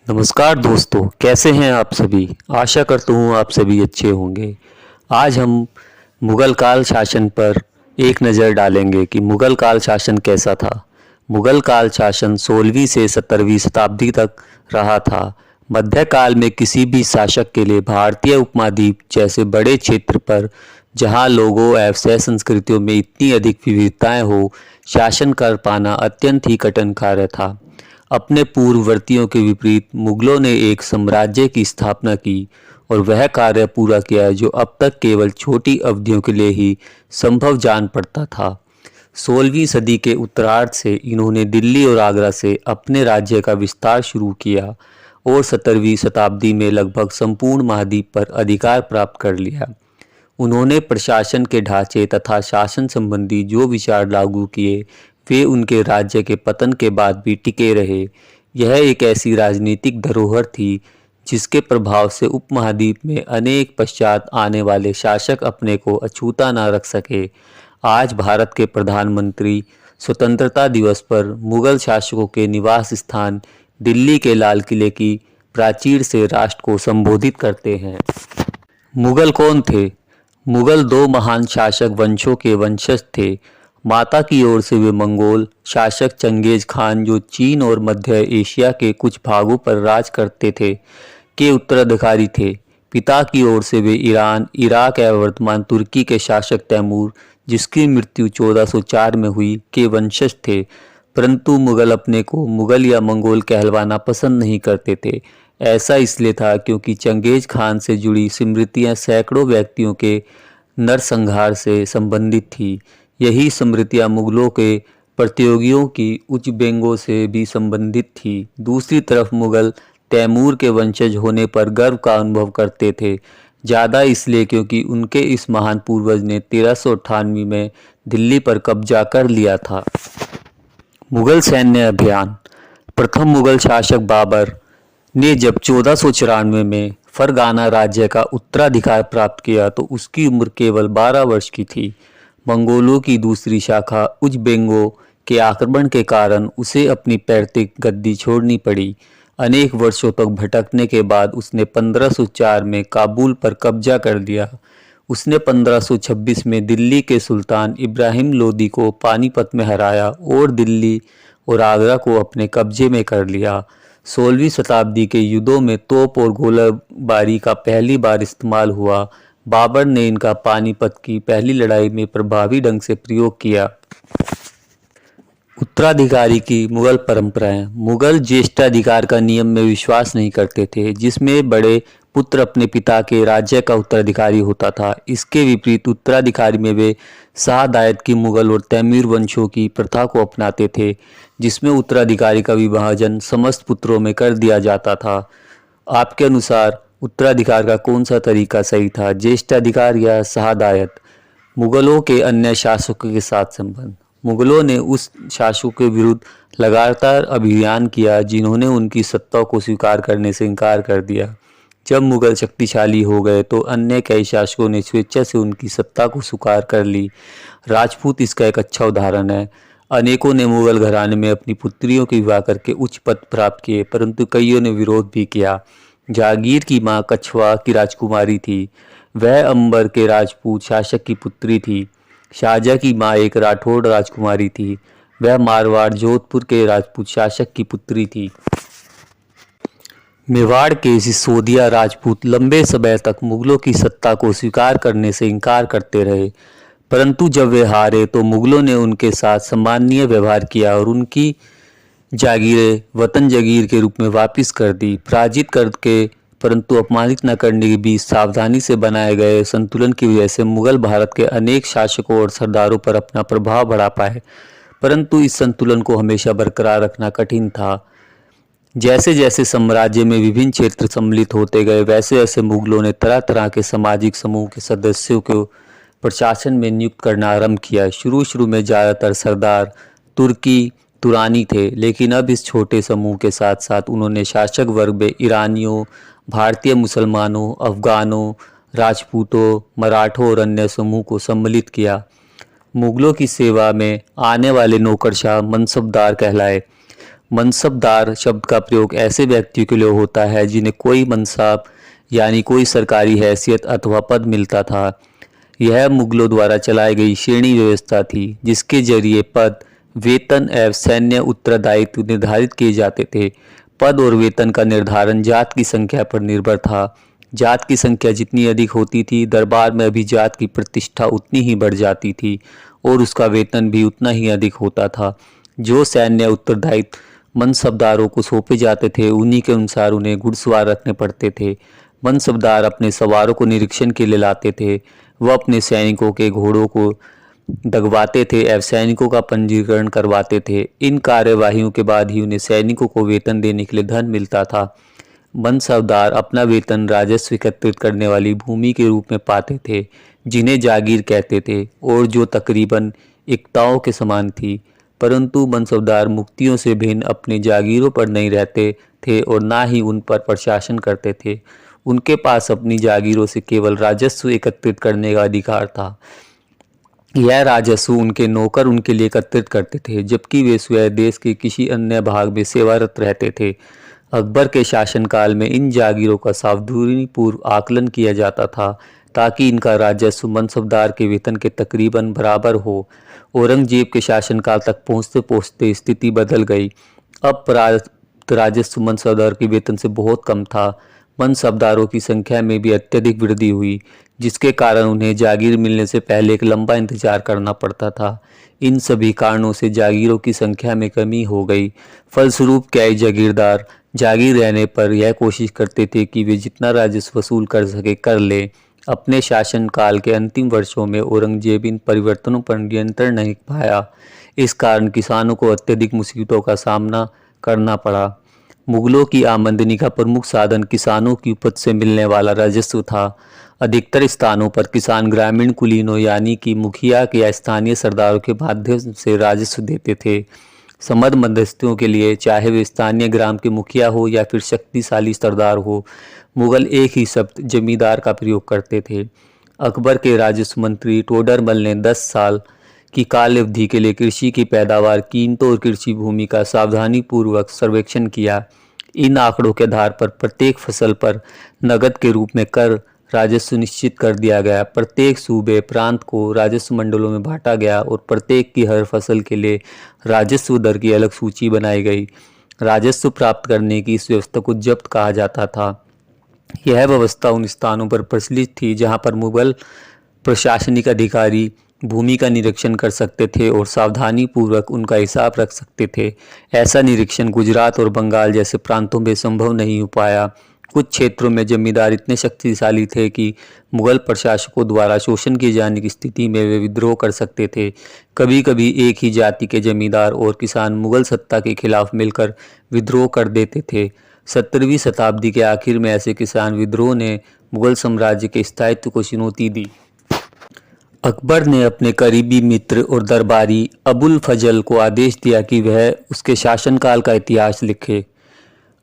नमस्कार दोस्तों, कैसे हैं आप सभी। आशा करता हूँ आप सभी अच्छे होंगे। आज हम मुग़ल काल शासन पर एक नज़र डालेंगे कि मुग़ल काल शासन कैसा था। मुग़ल काल शासन 16वीं से 17वीं शताब्दी तक रहा था। मध्यकाल में किसी भी शासक के लिए भारतीय उपमहाद्वीप जैसे बड़े क्षेत्र पर, जहाँ लोगों एवं संस्कृतियों में इतनी अधिक विविधताएं हो, शासन कर पाना अत्यंत ही कठिन कार्य था। अपने पूर्ववर्तियों के विपरीत मुगलों ने एक साम्राज्य की स्थापना की और वह कार्य पूरा किया जो अब तक केवल छोटी अवधियों के लिए ही संभव जान पड़ता था। 16वीं सदी के उत्तरार्ध से इन्होंने दिल्ली और आगरा से अपने राज्य का विस्तार शुरू किया और 17वीं शताब्दी में लगभग संपूर्ण महाद्वीप पर अधिकार प्राप्त कर लिया। उन्होंने प्रशासन के ढांचे तथा शासन संबंधी जो विचार लागू किए वे उनके राज्य के पतन के बाद भी टिके रहे। यह एक ऐसी राजनीतिक धरोहर थी जिसके प्रभाव से उपमहाद्वीप में अनेक पश्चात आने वाले शासक अपने को अछूता न रख सके। आज भारत के प्रधानमंत्री स्वतंत्रता दिवस पर मुगल शासकों के निवास स्थान दिल्ली के लाल किले की प्राचीर से राष्ट्र को संबोधित करते हैं। मुगल कौन थे? मुगल दो महान शासक वंशों के वंशज थे। माता की ओर से वे मंगोल शासक चंगेज खान, जो चीन और मध्य एशिया के कुछ भागों पर राज करते थे, के उत्तराधिकारी थे। पिता की ओर से वे ईरान, इराक एवं वर्तमान तुर्की के शासक तैमूर, जिसकी मृत्यु 1404 में हुई, के वंशज थे। परंतु मुगल अपने को मुगल या मंगोल कहलवाना पसंद नहीं करते थे। ऐसा इसलिए था क्योंकि चंगेज खान से जुड़ी स्मृतियां सैकड़ों व्यक्तियों के नरसंहार से संबंधित थी। यही स्मृतियां मुगलों के प्रतियोगियों की उच्च बेंगों से भी संबंधित थी। दूसरी तरफ मुगल तैमूर के वंशज होने पर गर्व का अनुभव करते थे, ज़्यादा इसलिए क्योंकि उनके इस महान पूर्वज ने 1398 में दिल्ली पर कब्जा कर लिया था। मुगल सैन्य अभियान। प्रथम मुगल शासक बाबर ने जब 1494 में फरगाना राज्य का उत्तराधिकार प्राप्त किया तो उसकी उम्र केवल 12 वर्ष की थी। मंगोलों की दूसरी शाखा उज़बेकों के आक्रमण के कारण उसे अपनी पैतृक गद्दी छोड़नी पड़ी। अनेक वर्षों तक भटकने के बाद उसने 1504 में काबुल पर कब्जा कर लिया। उसने 1526 में दिल्ली के सुल्तान इब्राहिम लोदी को पानीपत में हराया और दिल्ली और आगरा को अपने कब्जे में कर लिया। 16वीं शताब्दी के युद्धों में तोप और गोलाबारी का पहली बार इस्तेमाल हुआ। बाबर ने इनका पानीपत की पहली लड़ाई में प्रभावी ढंग से प्रयोग किया। उत्तराधिकारी की मुगल परंपराएं। मुगल ज्येष्ठाधिकार का नियम में विश्वास नहीं करते थे, जिसमें बड़े पुत्र अपने पिता के राज्य का उत्तराधिकारी होता था। इसके विपरीत उत्तराधिकारी में वे शाहदायत की मुगल और तैमूर वंशों की प्रथा को अपनाते थे, जिसमें उत्तराधिकारी का विभाजन समस्त पुत्रों में कर दिया जाता था। आपके अनुसार उत्तराधिकार का कौन सा तरीका सही था, ज्येष्ठाधिकार या शाहदायत? मुगलों के अन्य शासकों के साथ संबंध। मुगलों ने उस शासकों के विरुद्ध लगातार अभियान किया जिन्होंने उनकी सत्ता को स्वीकार करने से इनकार कर दिया। जब मुगल शक्तिशाली हो गए तो अन्य कई शासकों ने स्वेच्छा से उनकी सत्ता को स्वीकार कर ली। राजपूत इसका एक अच्छा उदाहरण है। अनेकों ने मुगल घराने में अपनी पुत्रियों के विवाह करके उच्च पद प्राप्त किए, परंतु कईयों ने विरोध भी किया। जहांगीर की मां कछवा की राजकुमारी थी। वह अंबर के राजपूत शासक की पुत्री थी। शाहजहाँ की मां एक राठौड़ राजकुमारी थी। वह मारवाड़ जोधपुर के राजपूत शासक की पुत्री थी। मेवाड़ के सिसोदिया राजपूत लंबे समय तक मुगलों की सत्ता को स्वीकार करने से इनकार करते रहे, परंतु जब वे हारे तो मुगलों ने उनके साथ सम्माननीय व्यवहार किया और उनकी जागीरें वतन जागीर के रूप में वापस कर दी। पराजित करके परंतु अपमानित न करने के बीच सावधानी से बनाए गए संतुलन की वजह से मुगल भारत के अनेक शासकों और सरदारों पर अपना प्रभाव बढ़ा पाए, परंतु इस संतुलन को हमेशा बरकरार रखना कठिन था। जैसे जैसे साम्राज्य में विभिन्न क्षेत्र सम्मिलित होते गए, वैसे वैसे मुगलों ने तरह तरह के सामाजिक समूह के सदस्यों को प्रशासन में नियुक्त करना आरंभ किया। शुरू में ज़्यादातर सरदार तुर्की तुरानी थे, लेकिन अब इस छोटे समूह के साथ साथ उन्होंने शासक वर्ग में ईरानियों, भारतीय मुसलमानों, अफगानों, राजपूतों, मराठों और अन्य समूह को सम्मिलित किया। मुगलों की सेवा में आने वाले नौकरशाह मनसबदार कहलाए। मनसबदार शब्द का प्रयोग ऐसे व्यक्तियों के लिए होता है जिन्हें कोई मनसाब यानी कोई सरकारी हैसियत अथवा पद मिलता था। यह मुगलों द्वारा चलाई गई श्रेणी व्यवस्था थी जिसके जरिए पद, वेतन एवं सैन्य उत्तरदायित्व निर्धारित किए जाते थे। पद और वेतन का निर्धारण जात की संख्या पर निर्भर था। जात की संख्या जितनी अधिक होती थी, दरबार में अभिजात की प्रतिष्ठा उतनी ही बढ़ जाती थी और उसका वेतन भी उतना ही अधिक होता था। जो सैन्य उत्तरदायित्व मनसबदारों को सौंपे जाते थे, उन्हीं के अनुसार उन्हें घुड़सवार रखने पड़ते थे। मनसबदार अपने सवारों को निरीक्षण के लिए लाते थे। वह अपने सैनिकों के घोड़ों को दगवाते थे एवं सैनिकों का पंजीकरण करवाते थे। इन कार्यवाहियों के बाद ही उन्हें सैनिकों को वेतन देने के लिए धन मिलता था। मनसबदार अपना वेतन राजस्व एकत्रित करने वाली भूमि के रूप में पाते थे, जिन्हें जागीर कहते थे और जो तकरीबन इक्ताओं के समान थी। परंतु मनसबदार मुक्तियों से भिन्न अपने जागीरों पर नहीं रहते थे और ना ही उन पर प्रशासन करते थे। उनके पास अपनी जागीरों से केवल राजस्व एकत्रित करने का अधिकार था। यह राजस्व उनके नौकर उनके लिए एकत्रित करते थे, जबकि वे स्वयं देश के किसी अन्य भाग में सेवारत रहते थे। अकबर के शासनकाल में इन जागीरों का सावधानीपूर्वक आकलन किया जाता था ताकि इनका राजस्व मनसबदार के वेतन के तकरीबन बराबर हो। औरंगजेब के शासनकाल तक पहुँचते पहुँचते स्थिति बदल गई। अब प्राप्त राजस्व मनसबदार के वेतन से बहुत कम था। मनसबदारों की संख्या में भी अत्यधिक वृद्धि हुई, जिसके कारण उन्हें जागीर मिलने से पहले एक लंबा इंतजार करना पड़ता था। इन सभी कारणों से जागीरों की संख्या में कमी हो गई। फलस्वरूप कई जागीरदार जागीर रहने पर यह कोशिश करते थे कि वे जितना राजस्व वसूल कर सके कर ले। अपने शासनकाल के अंतिम वर्षों में औरंगजेब इन परिवर्तनों पर नियंत्रण नहीं पाया। इस कारण किसानों को अत्यधिक मुसीबतों का सामना करना पड़ा। मुगलों की आमदनी का प्रमुख साधन किसानों की उपज से मिलने वाला राजस्व था। अधिकतर स्थानों पर किसान ग्रामीण कुलीनों यानी कि मुखिया या स्थानीय सरदारों के माध्यम से राजस्व देते थे। समझ मध्यस्थों के लिए, चाहे वे स्थानीय ग्राम के मुखिया हो या फिर शक्तिशाली सरदार हो, मुगल एक ही शब्द जमींदार का प्रयोग करते थे। अकबर के राजस्व मंत्री टोडरमल ने 10 साल की काल अवधि के लिए कृषि की पैदावार, कीमतों और कृषि भूमि का सावधानीपूर्वक सर्वेक्षण किया। इन आंकड़ों के आधार पर प्रत्येक फसल पर नकद के रूप में कर राजस्व निश्चित कर दिया गया। प्रत्येक सूबे प्रांत को राजस्व मंडलों में बांटा गया और प्रत्येक की हर फसल के लिए राजस्व दर की अलग सूची बनाई गई। राजस्व प्राप्त करने की इस व्यवस्था को जब्त कहा जाता था। यह व्यवस्था उन स्थानों पर प्रचलित थी जहां पर मुगल प्रशासनिक अधिकारी भूमि का निरीक्षण कर सकते थे और सावधानी पूर्वक उनका हिसाब रख सकते थे। ऐसा निरीक्षण गुजरात और बंगाल जैसे प्रांतों में संभव नहीं हो पाया। कुछ क्षेत्रों में जमींदार इतने शक्तिशाली थे कि मुगल प्रशासकों द्वारा शोषण किए जाने की स्थिति में वे विद्रोह कर सकते थे। कभी कभी एक ही जाति के जमींदार और किसान मुगल सत्ता के खिलाफ मिलकर विद्रोह कर देते थे। 17वीं शताब्दी के आखिर में ऐसे किसान विद्रोह ने मुगल साम्राज्य के स्थायित्व को चुनौती दी। अकबर ने अपने करीबी मित्र और दरबारी अबुल फजल को आदेश दिया कि वह उसके शासनकाल का इतिहास लिखे।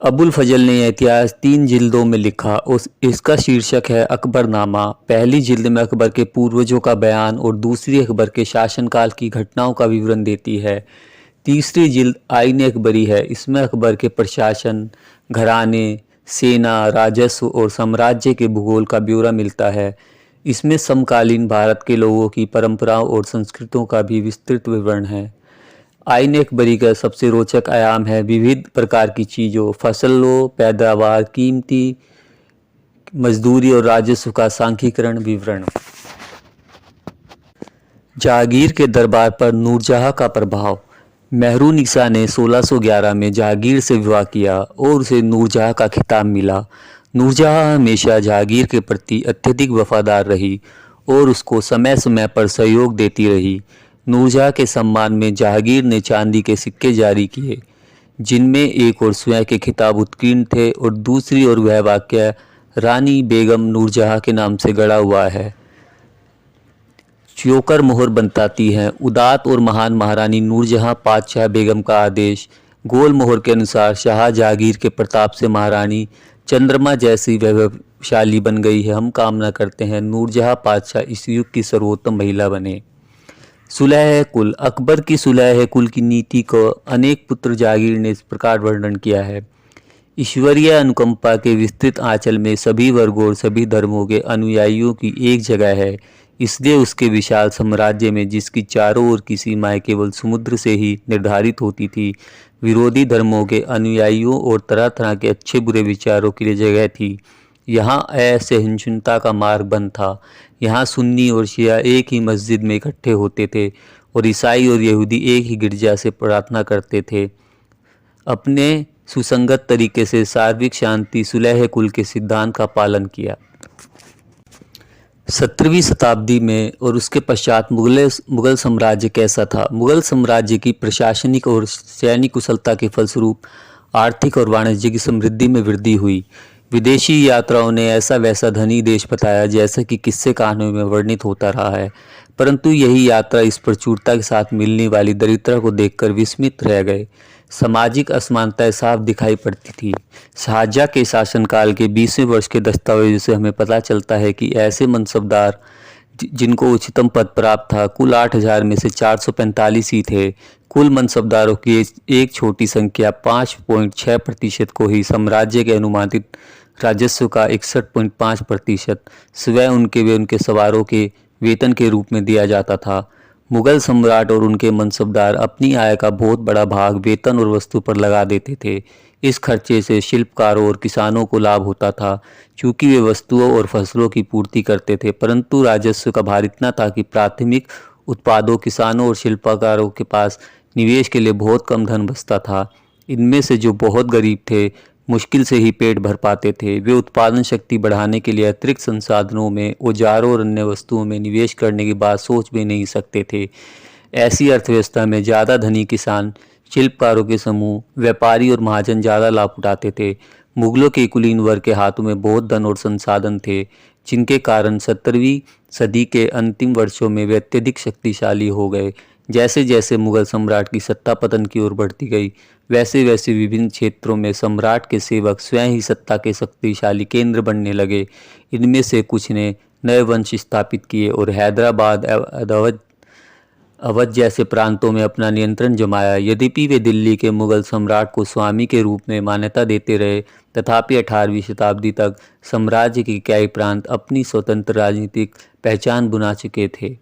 अबुल फजल ने यह इतिहास 3 जिल्दों में लिखा और इसका शीर्षक है अकबरनामा। पहली जिल्द में अकबर के पूर्वजों का बयान और दूसरी अकबर के शासनकाल की घटनाओं का विवरण देती है। तीसरी जिल्द आईन अकबरी है। इसमें अकबर के प्रशासन, घराने, सेना, राजस्व और साम्राज्य के भूगोल का ब्यौरा मिलता है। इसमें समकालीन भारत के लोगों की परंपराओं और संस्कृतियों का भी विस्तृत विवरण है। आईन अकबरी का सबसे रोचक आयाम है विविध प्रकार की चीज़ों, फसलों, पैदावार, कीमती मजदूरी और राजस्व का सांख्यिकीकरण विवरण। जहांगीर के दरबार पर नूरजहां का प्रभाव। मेहरुनिसा ने 1611 में जहांगीर से विवाह किया और उसे नूरजहां का खिताब मिला। नूरजहां हमेशा जहांगीर के प्रति अत्यधिक वफादार रही और उसको समय समय पर सहयोग देती रही। नूरजहां के सम्मान में जहांगीर ने चांदी के सिक्के जारी किए, जिनमें एक ओर स्वयं के खिताब उत्कीर्ण थे और दूसरी ओर वह वाक्य रानी बेगम नूरजहां के नाम से गढ़ा हुआ है। चौकर मोहर बताती हैं, उदात और महान महारानी नूरजहां पातशाह बेगम का आदेश। गोल मोहर के अनुसार शाह जहांगीर के प्रताप से महारानी चंद्रमा जैसी वैभवशाली बन गई है। हम कामना करते हैं नूरजहां पातशाह इस युग की सर्वोत्तम महिला बने। सुलह कुल। अकबर की सुलह कुल की नीति को अनेक पुत्र जागीर ने इस प्रकार वर्णन किया है। ईश्वरीय अनुकंपा के विस्तृत आंचल में सभी वर्गों और सभी धर्मों के अनुयायियों की एक जगह है। इसलिए उसके विशाल साम्राज्य में, जिसकी चारों ओर की सीमाएं केवल समुद्र से ही निर्धारित होती थी, विरोधी धर्मों के अनुयायियों और तरह तरह के अच्छे बुरे विचारों के लिए जगह थी। यहाँ असहिष्णुता का मार्ग बंद था। यहाँ सुन्नी और शिया एक ही मस्जिद में इकट्ठे होते थे और ईसाई और यहूदी एक ही गिरजा से प्रार्थना करते थे। अपने सुसंगत तरीके से सार्वत्रिक शांति सुलह कुल के सिद्धांत का पालन किया। 17वीं शताब्दी में और उसके पश्चात मुगल साम्राज्य कैसा था? मुगल साम्राज्य की प्रशासनिक और सैनिक कुशलता के फलस्वरूप आर्थिक और वाणिज्य की समृद्धि में वृद्धि हुई। विदेशी यात्राओं ने ऐसा वैसा धनी देश बताया जैसा कि किस्से कहानियों में वर्णित होता रहा है, परंतु यही यात्रा इस प्रचुरता के साथ मिलने वाली दरिद्रता को देखकर विस्मित रह गए। सामाजिक असमानताएं साफ दिखाई पड़ती थी। शाहजहाँ के शासनकाल के 20वें वर्ष के दस्तावेजों से हमें पता चलता है कि ऐसे मनसबदार जिनको उच्चतम पद प्राप्त था, कुल 8000 में से 445 ही थे। कुल मनसबदारों की एक छोटी संख्या 5.6% को ही साम्राज्य के अनुमानित राजस्व का 61.5% स्वयं उनके व उनके सवारों के वेतन के रूप में दिया जाता था। मुगल सम्राट और उनके मनसबदार अपनी आय का बहुत बड़ा भाग वेतन और वस्तु पर लगा देते थे। इस खर्चे से शिल्पकारों और किसानों को लाभ होता था, चूँकि वे वस्तुओं और फसलों की पूर्ति करते थे, परंतु राजस्व का भार इतना था कि प्राथमिक उत्पादों, किसानों और शिल्पकारों के पास निवेश के लिए बहुत कम धन बचता था। इनमें से जो बहुत गरीब थे, मुश्किल से ही पेट भर पाते थे, वे उत्पादन शक्ति बढ़ाने के लिए अतिरिक्त संसाधनों में, औजारों और अन्य वस्तुओं में निवेश करने की बात सोच भी नहीं सकते थे। ऐसी अर्थव्यवस्था में ज़्यादा धनी किसान, शिल्पकारों के समूह, व्यापारी और महाजन ज़्यादा लाभ उठाते थे। मुगलों के कुलीन वर्ग के हाथों में बहुत धन और संसाधन थे, जिनके कारण 17वीं सदी के अंतिम वर्षों में वे अत्यधिक शक्तिशाली हो गए। जैसे जैसे मुगल सम्राट की सत्ता पतन की ओर बढ़ती गई, वैसे वैसे विभिन्न क्षेत्रों में सम्राट के सेवक स्वयं ही सत्ता के शक्तिशाली केंद्र बनने लगे। इनमें से कुछ ने नए वंश स्थापित किए और हैदराबाद, अवध जैसे प्रांतों में अपना नियंत्रण जमाया। यद्यपि वे दिल्ली के मुगल सम्राट को स्वामी के रूप में मान्यता देते रहे, तथापि 18वीं शताब्दी तक साम्राज्य के कई प्रांत अपनी स्वतंत्र राजनीतिक पहचान बना चुके थे।